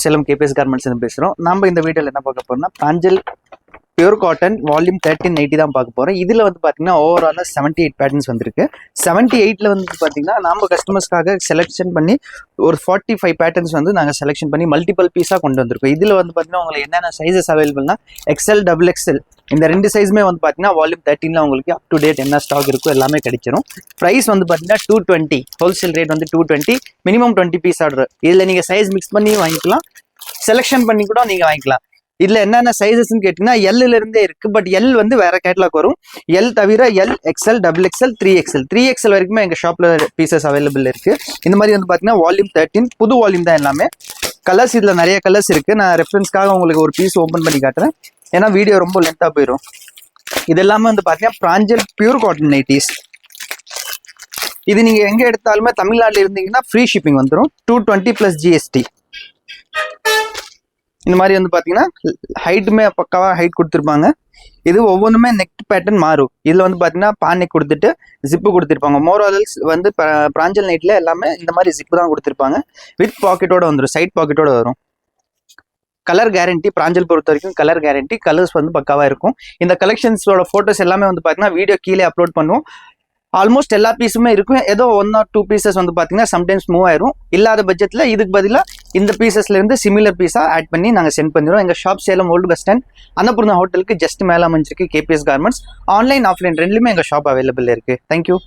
Salem KBS garments பேசுகிறோம். நம்ம இந்த வீடியோவில் என்ன பார்க்க போறோம்னா பிராஞ்சல் பியூர் காட்டன் வால்யூம் 1380 தான் பார்க்க போகிறோம். இதில் வந்து பார்த்தீங்கன்னா ஓவராலாக 78 பேட்டர்ன்ஸ் வந்திருக்கு. 78ல் வந்து பார்த்தீங்கன்னா நம்ம கஸ்டமர்ஸ்க்காக செலெக்ஷன் பண்ணி ஒரு 45 பேட்டர்ன்ஸ் வந்து நாங்கள் செலெக்ஷன் பண்ணி மல்டிபிள் பீஸாக கொண்டு வந்திருக்கோம். இதில் வந்து பார்த்தீங்கன்னா உங்களுக்கு என்னென்ன சைஸஸ் அவைலபிள்னா XL, XXL இந்த ரெண்டு சைஸுமே வந்து பார்த்தீங்கன்னா வால்யூம் 13ல் உங்களுக்கு அப் டு டேட் என்ன ஸ்டாக் இருக்கோ எல்லாமே கிடைச்சிரும். ப்ரைஸ் வந்து பார்த்தீங்கன்னா 220, ஹோல்சேல் ரேட் வந்து 220, மினிமம் 20 பீஸ் ஆர்டர். இதில் நீங்கள் சைஸ் மிக்ஸ் பண்ணி வாங்கிக்கலாம், செலெக்ஷன் பண்ணி கூட நீங்கள் வாங்கிக்கலாம். இதுல என்னென்ன சைஸஸ்ன்னு கேட்டீங்கன்னா எல்ல இருந்தே இருக்கு. பட் எல் வந்து வேற கேட்டலாக் வரும். எல் தவிர L, XL, XXL, 3XL 3XL வரைக்குமே எங்க ஷாப்ல பீசஸ் அவைலபிள் இருக்கு. இந்த மாதிரி வந்து பாத்தீங்கன்னா வால்யூம் 13 புது வால்யூம் தான் எல்லாமே. கலர்ஸ் இதுல நிறைய கலர்ஸ் இருக்கு. நான் ரெஃபரன்ஸ்க்காக உங்களுக்கு ஒரு பீஸ் ஓபன் பண்ணி காட்டுறேன், ஏன்னா வீடியோ ரொம்ப லென்த்தா போயிடும். இது எல்லாமே வந்து பாத்தீங்கன்னா பிராஞ்சல் பியூர் காட்டன் நைட்டிஸ். இது நீங்க எங்க எடுத்தாலுமே தமிழ்நாட்டில் இருந்தீங்கன்னா ஃப்ரீ ஷிப்பிங் வந்துடும். 220 + GST. இந்த மாதிரி வந்து பார்த்தீங்கன்னா ஹைட்டுமே பக்காவாக ஹைட் கொடுத்துருப்பாங்க. இது ஒவ்வொன்றுமே நெக் பேட்டர்ன் மாறும். இதில் வந்து பார்த்தீங்கன்னா பானை கொடுத்துட்டு ஜிப்பு கொடுத்துருப்பாங்க. மோரால்ஸ் வந்து பிராஞ்சல் நைட்டில் எல்லாமே இந்த மாதிரி ஜிப்பு தான் கொடுத்துருப்பாங்க. வித் பாக்கெட்டோட வந்துடும், சைட் பாக்கெட்டோட வரும். கலர் கேரண்டி, பிராஞ்சல் பொறுத்த வரைக்கும் கலர் கேரண்டி. கலர்ஸ் வந்து பக்காவாக இருக்கும். இந்த கலெக்ஷன்ஸோட ஃபோட்டோஸ் எல்லாமே வந்து பார்த்தீங்கன்னா வீடியோ கீழே அப்லோட் பண்ணுவோம். ஆல்மோஸ்ட் எல்லா பீஸுமே இருக்கும். ஏதோ 1 or 2 பீசஸ் வந்து பார்த்தீங்கன்னா சம்டைம்ஸ் மூவ் ஆயிரும். இல்லாத பட்ஜெட்டில் இதுக்கு பதிலாக இந்த பீசஸ்லேருந்து சிமிலர் பீஸாக ஆட் பண்ணி நாங்கள் சென்ட் பண்ணிடுவோம். எங்கள் shop Salem old bus stand Annapurna ஹோட்டலுக்கு ஜஸ்ட் மேலே அமைஞ்சிருக்கு கேபிஎஸ் கார்மெண்ட்ஸ். ஆன்லைன் ஆஃப்லைன் ரெண்டுலையுமே எங்கள் ஷாப் அவைலபிள் இருக்குது. தேங்க்யூ.